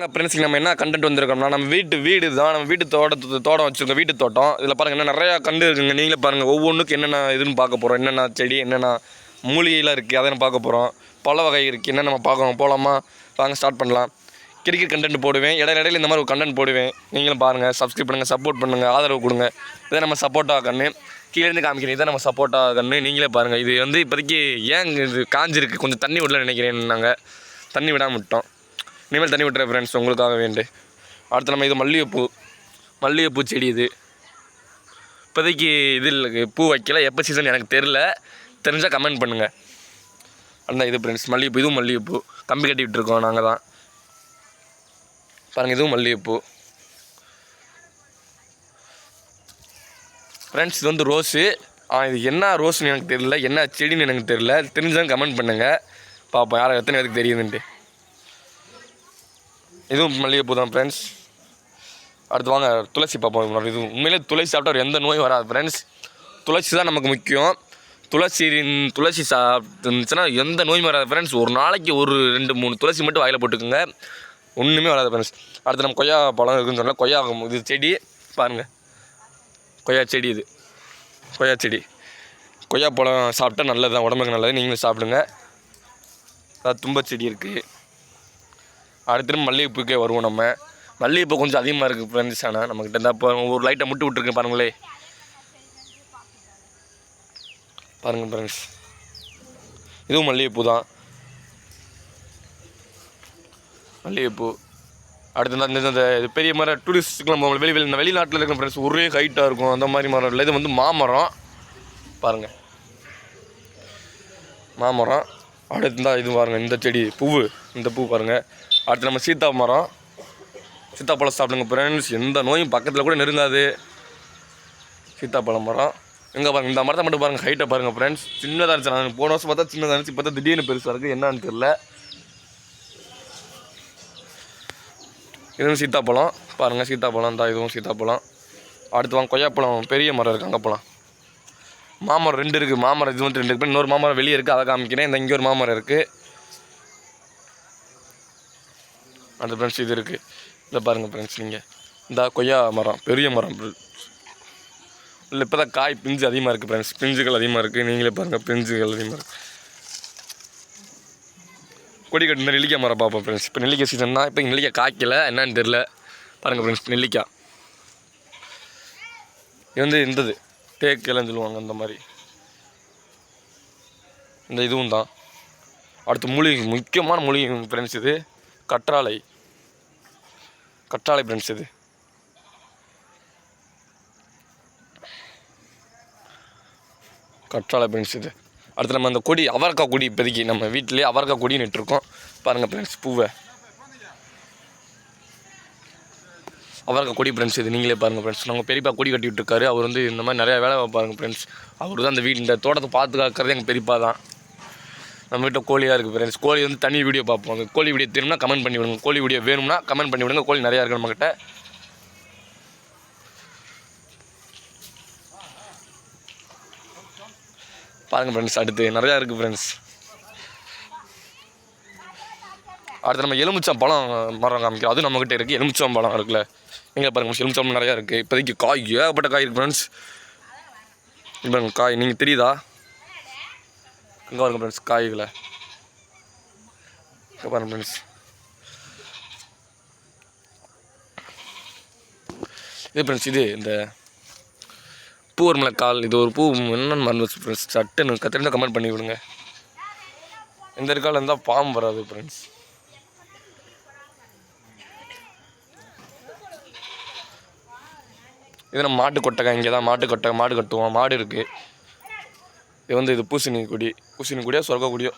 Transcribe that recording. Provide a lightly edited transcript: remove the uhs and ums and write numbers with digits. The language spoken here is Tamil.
ஃப்ரெண்ட்ஸுக்கு நம்ம என்ன கண்டென்ட் வந்திருக்கோம்னா நம்ம வீடு தான் நம்ம தோட்டம் வச்சுருக்கோம். வீட்டு தோட்டம் இதில் பாருங்கள் என்ன நிறையா கண்டு இருக்குங்க. நீங்களே பாருங்கள் ஒவ்வொன்றுக்கும் என்னென்ன இதுன்னு பார்க்க போகிறோம். என்னென்ன செடி என்னென்ன மூலிகைலாம் இருக்குது அதை நம்ம பார்க்க போகிறோம். பல வகை இருக்குது. என்ன நம்ம பார்க்கணும் போகலாமா? வாங்க ஸ்டார்ட் பண்ணலாம். கிரிக்கெட் கண்டென்ட் போடுவேன். இடையில இந்த மாதிரி ஒரு கண்டென்ட் போடுவேன். நீங்களும் பாருங்கள், சப்ஸ்கிரைப் பண்ணுங்கள், சப்போர்ட் பண்ணுங்கள், ஆதரவு கொடுங்க. இதை நம்ம சப்போர்ட்டாக கண்ணு கீழேருந்து காமிக்கிறேன். இதை நம்ம சப்போர்ட்டாக கண்ணு நீங்களே பாருங்கள். இது வந்து இப்போதைக்கு ஏன் இது காஞ்சிருக்கு, கொஞ்சம் தண்ணி விடல நினைக்கிறேன். நாங்கள் தண்ணி விடாமல் விட்டோம். இனிமேல் தண்ணி விட்டுற ஃப்ரெண்ட்ஸ் உங்களுக்காக வேண்டு. அடுத்து நம்ம இது மல்லிகைப்பூ செடி. இது இப்போதைக்கு இது இல்லை, பூ வைக்கல. எப்போ சீசன் எனக்கு தெரிஞ்சால் கமெண்ட் பண்ணுங்கள். அந்த இது ஃப்ரெண்ட்ஸ் மல்லிகைப்பூ. இதுவும் மல்லிகைப்பூ கம்பி கட்டி விட்டுருக்கோம் நாங்கள் தான். பாருங்கள், இதுவும் மல்லிகைப்பூ ஃப்ரெண்ட்ஸ். இது வந்து ரோஸு. இது என்ன ரோஸ்ன்னு எனக்கு தெரியல, என்ன செடின்னு எனக்கு தெரியல. தெரிஞ்சாலும் கமெண்ட் பண்ணுங்கள், பார்ப்போம் யாரை எத்தனை பேருக்கு தெரியுதுன்ட்டு. இதுவும் மல்லிகைப்பூ தான் ஃப்ரெண்ட்ஸ். அடுத்து வாங்க துளசி பார்ப்போம். இது உண்மையிலே துளசி சாப்பிட்டா எந்த நோயும் வராது ஃப்ரெண்ட்ஸ். துளசி தான் நமக்கு முக்கியம். துளசி சாப்பிட்டுச்சுன்னா எந்த நோயும் வராது ஃப்ரெண்ட்ஸ். ஒரு நாளைக்கு ஒரு 2-3 துளசி மட்டும் வாயில் போட்டுக்குங்க, ஒன்றுமே வராது ஃப்ரெண்ட்ஸ். அடுத்து நம்ம கொய்யா பழம் இருக்குதுன்னு சொன்னால் கொய்யா இது செடி பாருங்கள். கொய்யா செடி. இது கொய்யா செடி. கொய்யா பழம் சாப்பிட்டா நல்லது தான், உடம்புக்கு நல்லது. நீங்களும் சாப்பிடுங்க. தும்பச்செடி இருக்குது. அடுத்து மல்லிகைப்பூக்கே வருவோம். நம்ம மல்லிகைப்பூ கொஞ்சம் அதிகமாக இருக்குது ஃப்ரெண்ட்ஸ். ஆனால் நம்மக்கிட்ட இருந்தால் இப்போ ஒரு லைட்டை முட்டு விட்டுருக்கு பாருங்களே. பாருங்கள் ஃப்ரெண்ட்ஸ், இதுவும் மல்லிகைப்பூ தான். மல்லிகைப்பூ. அடுத்து இந்த பெரிய மரம் டூரிஸ்ட்டுக்கெலாம் வெளிநாட்டில் இருக்கிற ஃப்ரெண்ட்ஸ் ஒரே ஹைட்டாக இருக்கும் அந்த மாதிரி மரம் இல்லை. இது வந்து மாமரம் பாருங்கள், மாமரம். அடுத்து தான் இது பாருங்கள், இந்த செடி இந்த பூ பாருங்கள். அடுத்து நம்ம சீத்தாப்பழம் சாப்பிடுங்க ஃப்ரெண்ட்ஸ். எந்த நோயும் பக்கத்தில் கூட நெருங்காது. சீத்தாப்பழம் மரம் எங்கே பாருங்கள், இந்த மரத்தை மட்டும் பாருங்கள், ஹைட்டை பாருங்கள் ஃப்ரெண்ட்ஸ். சின்னதாக இருந்துச்சு. நான் போன வருஷம் பார்த்தா சின்னதாக இருந்துச்சு, பார்த்தா திடீர்னு பெருசாக இருக்குது, என்னான்னு தெரில. இதுவும் சீத்தாப்பழம் பாருங்கள், சீத்தாப்பழம் தான். இதுவும் சீத்தாப்பழம். அடுத்து வாங்க கொய்யாப்பழம். பெரிய மரம் இருக்குது அங்கே போகலாம். மாமரம் 2 இருக்குது. மாமரம் இது வந்து 2 இருக்குது. இன்னொரு மாமரம் வெளியே இருக்குது, அதை காமிக்கிறேன். இந்த இங்கே ஒரு மாமரம் இருக்குது. அந்த ஃப்ரெண்ட்ஸ் இது இருக்குது. இதை பாருங்கள் ஃப்ரெண்ட்ஸ், நீங்கள் இந்த கொய்யா மரம் பெரிய மரம் இல்லை. இப்போ தான் காய் பிஞ்சு அதிகமாக இருக்குது ஃப்ரெண்ட்ஸ். பிஞ்சுகள் அதிகமாக இருக்குது. நீங்களே பாருங்கள், பிஞ்சுகள் அதிகமாக இருக்குது. கொடி கட்டி இந்த நெல்லிக்காய் மரம் பார்ப்போம் ஃப்ரெண்ட்ஸ். இப்போ நெல்லிக்காய் சீசன் தான். இப்போ நெல்லிக்காய் காய்க்கலை, என்னன்னு தெரில. பாருங்கள் ஃப்ரெண்ட்ஸ், நெல்லிக்காய். இது வந்து இந்தது தேக்கெல்லாம் சொல்லுவாங்க அந்த மாதிரி. இந்த இதுவும் தான். அடுத்து மூலிகை, முக்கியமான மூலிகை ஃப்ரெண்ட்ஸ். இது கற்றாழை ஃப்ரெண்ட்ஸ். இது கற்றாழை ஃப்ரெண்ட்ஸ். இது அடுத்து நம்ம அந்த கொடி அவரைக்காய் கொடி. இப்போதைக்கு நம்ம வீட்டிலே அவரைக்காய் கொடி நட்டுருக்கோம் பாருங்கள் ஃப்ரெண்ட்ஸ். பூவை அவரைக்காய் கொடி ஃப்ரெண்ட்ஸ். இது நீங்களே பாருங்கள் ஃப்ரெண்ட்ஸ். நாங்கள் பெரியப்பா கொடி கட்டி விட்டுருக்காரு. அவர் வந்து இந்த மாதிரி நிறையா வேலை பாருங்கள் ஃப்ரெண்ட்ஸ். அவர் தான் இந்த தோட்டத்தை பார்த்துக்காக்கிறது எங்கள் பெரியப்பா தான். நம்ம வீட்டில் கோழியாக இருக்குது ஃப்ரெண்ட்ஸ். கோழி வந்து தனி வீடியோ பார்ப்போம். அந்த கோழி வீடியோ தெரியும்னா கமெண்ட் பண்ணி விடுங்க. கோழி வீடியோ வேணும்னா கமெண்ட் பண்ணி விடுங்க. கோழி நிறையா இருக்குது நம்மக்கிட்ட. பாருங்கள் ஃப்ரெண்ட்ஸ், அடுத்து நிறையா இருக்குது ஃப்ரெண்ட்ஸ். அடுத்து நம்ம எலுமிச்சம் பழம் மரம் காமிக்கிறோம். அது நம்மக்கிட்ட இருக்குது. எலுமிச்சம் பழம் இருக்குல்ல, நீங்கள் பாருங்கள். எலுமிச்சம் பழம் நிறையா இருக்குது. இப்போதைக்கு காய் ஏகப்பட்ட காய் இருக்குது ஃப்ரெண்ட்ஸ். இப்போ காய் நீங்கள் தெரியுதா? இங்கே பாருங்கள் ஃப்ரெண்ட்ஸ், காய்களை இங்கே பாருங்கள் ஃப்ரெண்ட்ஸ். இது ஃப்ரெண்ட்ஸ், இது இந்த பூ ஒரு கால். இது ஒரு பூ என்னென்னு மறந்து வச்சு ஃப்ரெண்ட்ஸ். சட்டுன்னு கத்திரிந்தா கமெண்ட் பண்ணி விடுங்க. இந்த இருக்கால் இருந்தால் பாம்பு வராது ஃப்ரெண்ட்ஸ். இது நம்ம மாட்டு கொட்டை. இங்கே தான் மாடு கட்டுவோம். மாடு இருக்குது. இது வந்து இது பூசணி கொடியா சொர்க்க கொடியோ